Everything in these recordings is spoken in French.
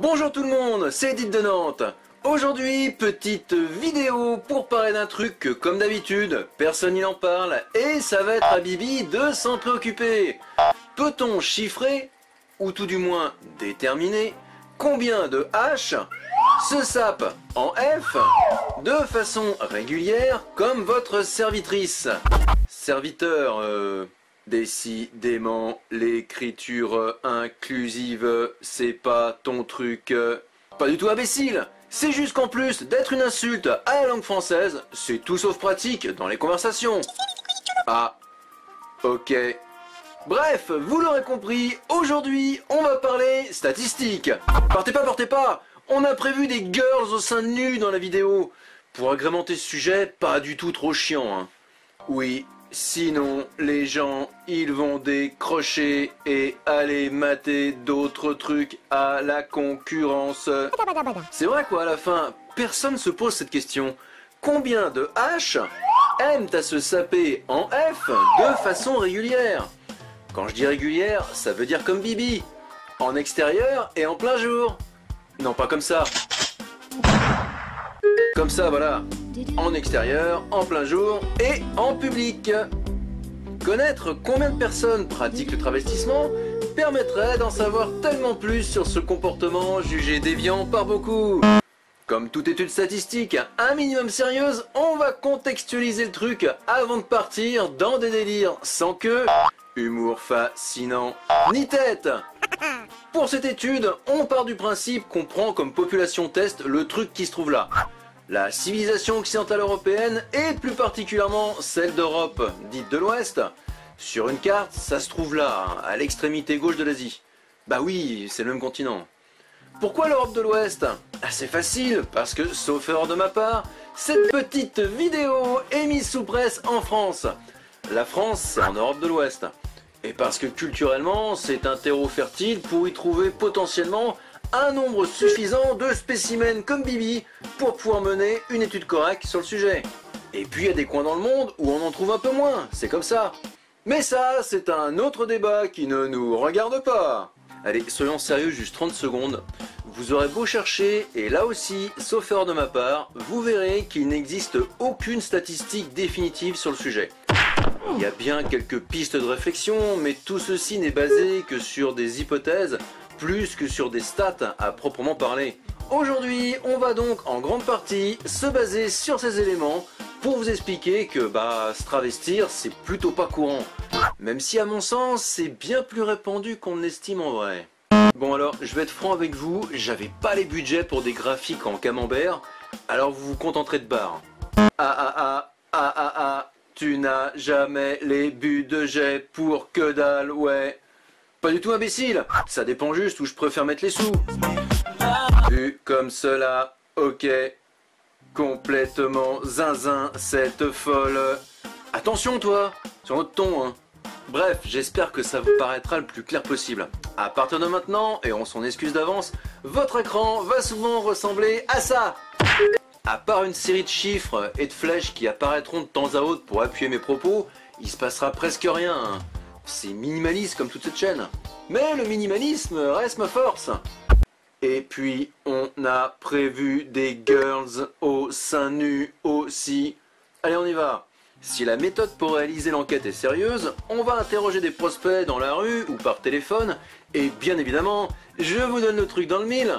Bonjour tout le monde, c'est Edith de Nantes. Aujourd'hui, petite vidéo pour parler d'un truc que, comme d'habitude, personne n'en parle et ça va être à Bibi de s'en préoccuper. Peut-on chiffrer, ou tout du moins déterminer, combien de H se sapent en F de façon régulière comme votre servitrice? Serviteur, décidément, l'écriture inclusive, c'est pas ton truc. Pas du tout imbécile, c'est juste qu'en plus d'être une insulte à la langue française, c'est tout sauf pratique dans les conversations. Ah, ok. Bref, vous l'aurez compris, aujourd'hui, on va parler statistiques. Partez pas, on a prévu des girls au sein nu dans la vidéo. Pour agrémenter ce sujet, pas du tout trop chiant, hein. Oui, sinon, les gens, ils vont décrocher et aller mater d'autres trucs à la concurrence. C'est vrai quoi, à la fin, personne se pose cette question. Combien de H aiment à se saper en F de façon régulière? Quand je dis régulière, ça veut dire comme Bibi. En extérieur et en plein jour. Non, pas comme ça. Comme ça, voilà. En extérieur, en plein jour et en public. Connaître combien de personnes pratiquent le travestissement permettrait d'en savoir tellement plus sur ce comportement jugé déviant par beaucoup. Comme toute étude statistique un minimum sérieuse, on va contextualiser le truc avant de partir dans des délires sans queue, humour fascinant, ni tête. Pour cette étude, on part du principe qu'on prend comme population test le truc qui se trouve là. La civilisation occidentale européenne, et plus particulièrement celle d'Europe, dite de l'Ouest. Sur une carte, ça se trouve là, à l'extrémité gauche de l'Asie. Bah oui, c'est le même continent. Pourquoi l'Europe de l'Ouest? C'est facile, parce que, sauf erreur de ma part, cette petite vidéo est mise sous presse en France. La France, c'est en Europe de l'Ouest. Et parce que culturellement, c'est un terreau fertile pour y trouver potentiellement un nombre suffisant de spécimens comme Bibi pour pouvoir mener une étude correcte sur le sujet. Et puis il y a des coins dans le monde où on en trouve un peu moins, c'est comme ça. Mais ça, c'est un autre débat qui ne nous regarde pas. Allez, soyons sérieux juste 30 secondes. Vous aurez beau chercher, et là aussi, sauf erreur de ma part, vous verrez qu'il n'existe aucune statistique définitive sur le sujet. Il y a bien quelques pistes de réflexion, mais tout ceci n'est basé que sur des hypothèses, plus que sur des stats à proprement parler. Aujourd'hui, on va donc en grande partie se baser sur ces éléments pour vous expliquer que se travestir, c'est plutôt pas courant. Même si à mon sens, c'est bien plus répandu qu'on ne l'estime en vrai. Bon alors, je vais être franc avec vous, j'avais pas les budgets pour des graphiques en camembert, alors vous vous contenterez de barres. Tu n'as jamais les budgets pour que dalle, ouais. Pas du tout imbécile, ça dépend juste où je préfère mettre les sous. Vu comme cela, ok. Complètement zinzin, cette folle. Attention toi, sur notre ton, hein. Bref, j'espère que ça vous paraîtra le plus clair possible. À partir de maintenant, et on s'en excuse d'avance, votre écran va souvent ressembler à ça. À part une série de chiffres et de flèches qui apparaîtront de temps à autre pour appuyer mes propos, il se passera presque rien, hein. C'est minimaliste comme toute cette chaîne. Mais le minimalisme reste ma force. Et puis, on a prévu des girls au sein nu aussi. Allez, on y va. Si la méthode pour réaliser l'enquête est sérieuse, on va interroger des prospects dans la rue ou par téléphone. Et bien évidemment, je vous donne le truc dans le mille.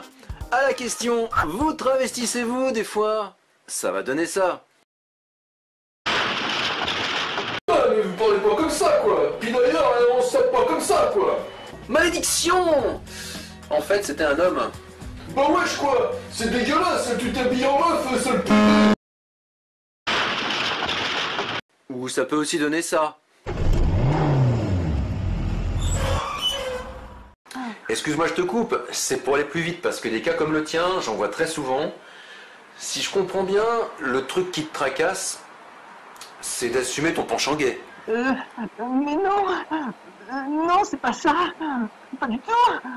À la question, vous travestissez-vous des fois? Ça va donner ça. Mais vous parlez pas comme ça quoi. Puis d'ailleurs on se tape pas comme ça quoi. Malédiction! En fait c'était un homme. Bah wesh quoi. C'est dégueulasse, tu t'habilles en meuf, seul p***. Ou ça peut aussi donner ça. Excuse-moi je te coupe, c'est pour aller plus vite parce que des cas comme le tien j'en vois très souvent. Si je comprends bien, le truc qui te tracasse, c'est d'assumer ton penchant gay. Mais non, non, c'est pas ça, pas du tout.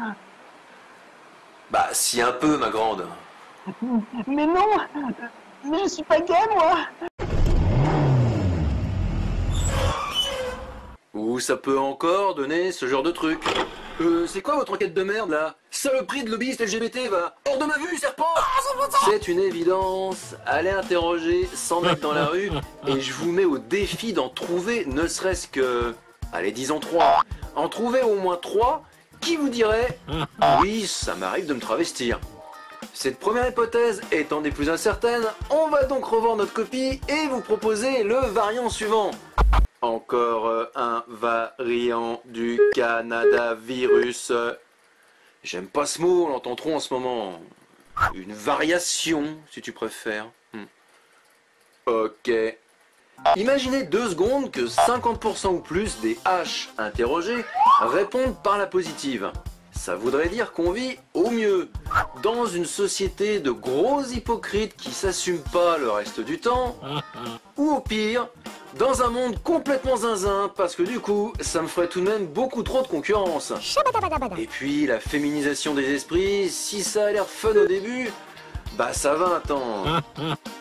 Bah si un peu ma grande. Mais non, mais je suis pas gay moi. Ou ça peut encore donner ce genre de truc. C'est quoi votre enquête de merde là? saloperie de lobbyiste LGBT, va! Hors de ma vue, serpent! C'est une évidence. Allez interroger 100 mecs dans la rue et je vous mets au défi d'en trouver ne serait-ce que... Allez, disons 3. En trouver au moins 3 qui vous dirait « Oui, ça m'arrive de me travestir ». Cette première hypothèse étant des plus incertaines, on va donc revoir notre copie et vous proposer le variant suivant. Encore un variant du Canada virus. J'aime pas ce mot, on l'entend trop en ce moment. Une variation, si tu préfères. Ok. Imaginez 2 secondes que 50% ou plus des H interrogés répondent par la positive. Ça voudrait dire qu'on vit au mieux dans une société de gros hypocrites qui s'assument pas le reste du temps, ou au pire, dans un monde complètement zinzin, parce que du coup, ça me ferait tout de même beaucoup trop de concurrence. Et puis, la féminisation des esprits, si ça a l'air fun au début, bah ça va un temps.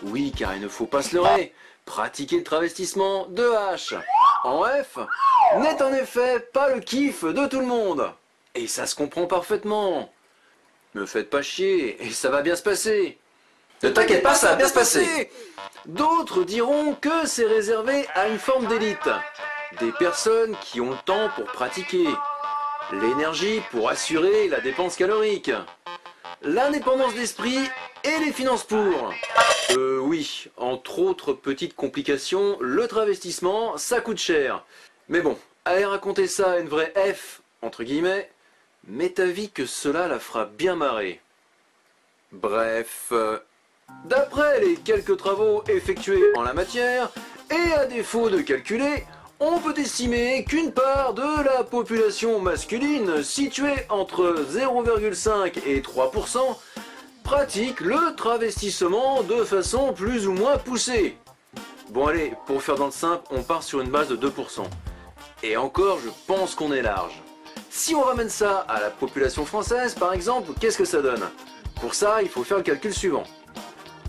Oui, car il ne faut pas se leurrer, pratiquer le travestissement de H en F n'est en effet pas le kiff de tout le monde. Et ça se comprend parfaitement. Me faites pas chier, et ça va bien se passer. Ne t'inquiète pas, ça va bien se passer. D'autres diront que c'est réservé à une forme d'élite. Des personnes qui ont le temps pour pratiquer, l'énergie pour assurer la dépense calorique, l'indépendance d'esprit et les finances pour. Oui, entre autres petites complications, le travestissement, ça coûte cher. Mais bon, aller raconter ça à une vraie F, entre guillemets, m'est avis que cela la fera bien marrer. Bref, d'après les quelques travaux effectués en la matière, et à défaut de calculer, on peut estimer qu'une part de la population masculine, située entre 0,5 et 3%, pratique le travestissement de façon plus ou moins poussée. Bon allez, pour faire dans le simple, on part sur une base de 2%. Et encore, je pense qu'on est large. Si on ramène ça à la population française, par exemple, qu'est-ce que ça donne? Pour ça, il faut faire le calcul suivant.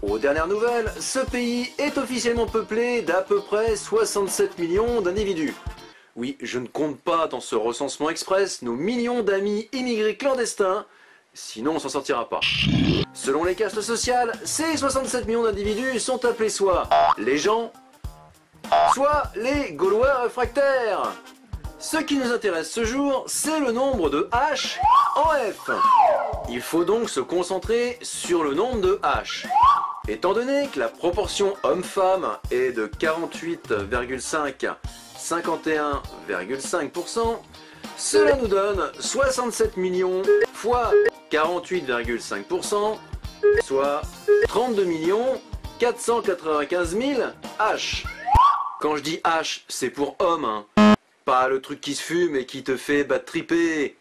Aux dernières nouvelles, ce pays est officiellement peuplé d'à peu près 67 millions d'individus. Oui, je ne compte pas dans ce recensement express nos millions d'amis immigrés clandestins, sinon on s'en sortira pas. Selon les castes sociales, ces 67 millions d'individus sont appelés soit les gens, soit les Gaulois réfractaires. Ce qui nous intéresse ce jour, c'est le nombre de H en F. Il faut donc se concentrer sur le nombre de H. Étant donné que la proportion homme-femme est de 48,5 à 51,5%, cela nous donne 67 millions fois 48,5%, soit 32 495 000 H. Quand je dis H, c'est pour homme, hein. Pas le truc qui se fume et qui te fait battre triper.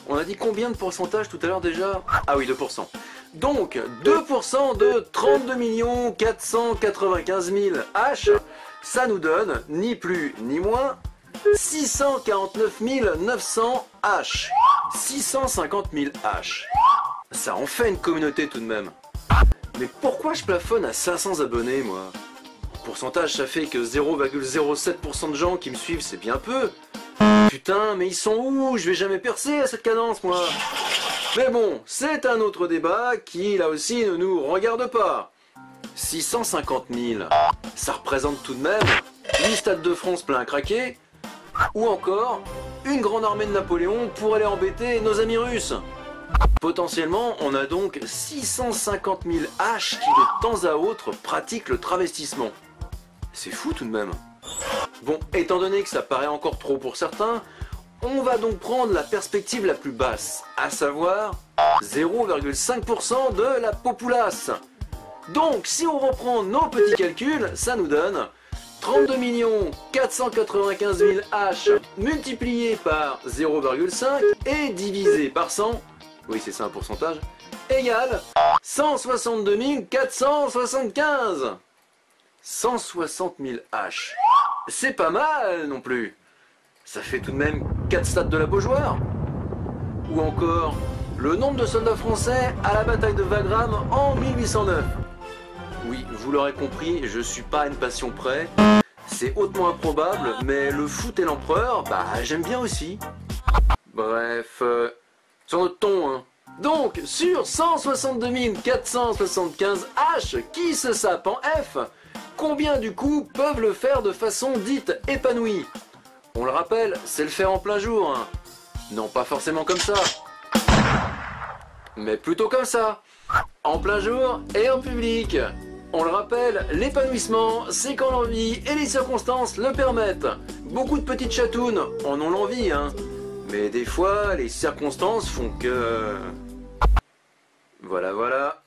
On a dit combien de pourcentage tout à l'heure déjà? Ah oui, 2%. Donc, 2% de 32 495 000 H, ça nous donne, ni plus ni moins, 649 900 H. 650 000 H. Ça en fait une communauté tout de même. Mais pourquoi je plafonne à 500 abonnés, moi? Pourcentage, ça fait que 0,07% de gens qui me suivent, c'est bien peu. Putain, mais ils sont où? Je vais jamais percer à cette cadence, moi. Mais bon, c'est un autre débat qui, là aussi, ne nous regarde pas. 650 000, ça représente tout de même 8 stades de France pleins à craquer, ou encore une grande armée de Napoléon pour aller embêter nos amis russes. Potentiellement, on a donc 650 000 H qui de temps à autre pratiquent le travestissement. C'est fou tout de même. Bon, étant donné que ça paraît encore trop pour certains, on va donc prendre la perspective la plus basse, à savoir 0,5% de la populace. Donc, si on reprend nos petits calculs, ça nous donne 32 495 000 H multiplié par 0,5 et divisé par 100, oui c'est ça un pourcentage, égale 162 475. 160 000 H. C'est pas mal non plus. Ça fait tout de même 4 stades de la Beaujoire. Ou encore, le nombre de soldats français à la bataille de Wagram en 1809. Oui, vous l'aurez compris, je suis pas à une passion près. C'est hautement improbable, mais le foot et l'empereur, bah j'aime bien aussi. Bref, sur notre ton, hein. Donc, sur 162 475 H qui se sapent en F, combien du coup peuvent le faire de façon dite épanouie? On le rappelle, c'est le faire en plein jour, hein. Non pas forcément comme ça, mais plutôt comme ça, en plein jour et en public. On le rappelle, l'épanouissement, c'est quand l'envie et les circonstances le permettent. Beaucoup de petites chatounes en ont l'envie, hein. Mais des fois, les circonstances font que... Voilà.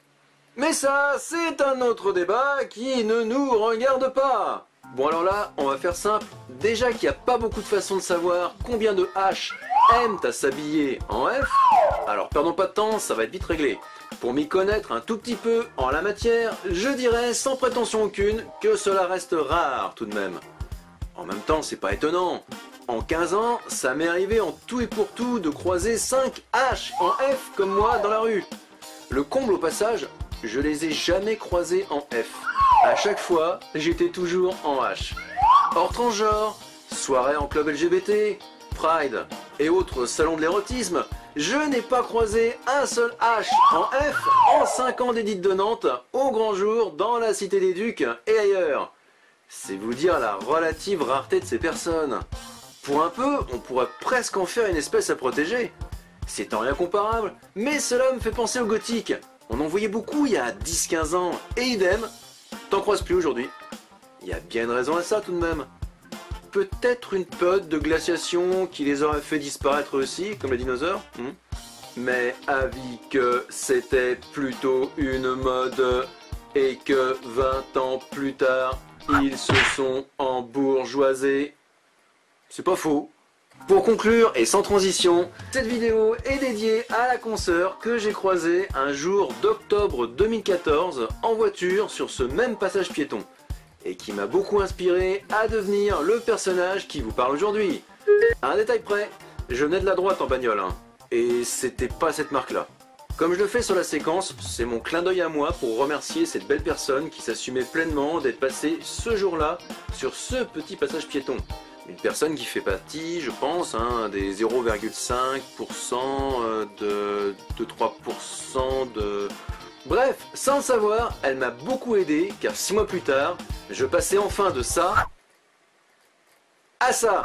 Mais ça, c'est un autre débat qui ne nous regarde pas. Bon alors là, on va faire simple. Déjà qu'il n'y a pas beaucoup de façons de savoir combien de H aiment à s'habiller en F, alors perdons pas de temps, ça va être vite réglé. Pour m'y connaître un tout petit peu en la matière, je dirais sans prétention aucune que cela reste rare tout de même. En même temps, c'est pas étonnant. En 15 ans, ça m'est arrivé en tout et pour tout de croiser 5 H en F comme moi dans la rue. Le comble au passage, je les ai jamais croisés en F. À chaque fois, j'étais toujours en H. Hors transgenre, soirée en club LGBT, Pride et autres salons de l'érotisme, je n'ai pas croisé un seul H en F en 5 ans d'édite de Nantes, au grand jour, dans la Cité des Ducs et ailleurs. C'est vous dire la relative rareté de ces personnes. Pour un peu, on pourrait presque en faire une espèce à protéger. C'est en rien comparable, mais cela me fait penser au gothique. On en voyait beaucoup il y a 10-15 ans, et idem, t'en croises plus aujourd'hui. Il y a bien une raison à ça tout de même. Peut-être une période de glaciation qui les aurait fait disparaître aussi, comme les dinosaures. Mais avis que c'était plutôt une mode, et que 20 ans plus tard, ils se sont embourgeoisés. C'est pas faux. Pour conclure et sans transition, cette vidéo est dédiée à la consoeur que j'ai croisée un jour d'octobre 2014 en voiture sur ce même passage piéton et qui m'a beaucoup inspiré à devenir le personnage qui vous parle aujourd'hui. À un détail près, je venais de la droite en bagnole, hein, et c'était pas cette marque-là. Comme je le fais sur la séquence, c'est mon clin d'œil à moi pour remercier cette belle personne qui s'assumait pleinement d'être passée ce jour-là sur ce petit passage piéton. Une personne qui fait partie, je pense, hein, des 0,5% de 3% de... Bref, sans le savoir, elle m'a beaucoup aidé, car 6 mois plus tard, je passais enfin de ça à ça.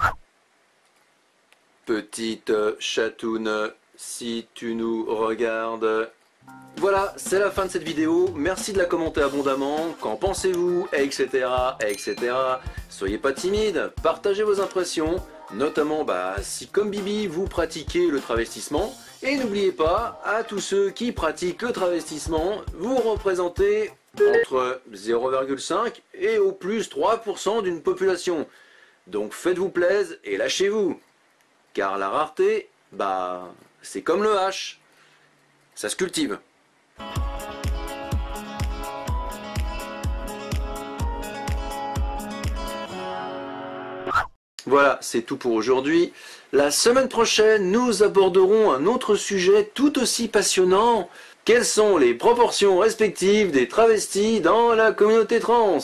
Petite chatoune, si tu nous regardes... Voilà, c'est la fin de cette vidéo, merci de la commenter abondamment, qu'en pensez-vous, etc. Soyez pas timide, partagez vos impressions, notamment si comme Bibi vous pratiquez le travestissement, et n'oubliez pas, à tous ceux qui pratiquent le travestissement, vous représentez entre 0,5 et au plus 3% d'une population. Donc faites-vous plaisir et lâchez-vous, car la rareté, c'est comme le H, ça se cultive. Voilà, c'est tout pour aujourd'hui. La semaine prochaine, nous aborderons un autre sujet tout aussi passionnant. Quelles sont les proportions respectives des travestis dans la communauté trans ?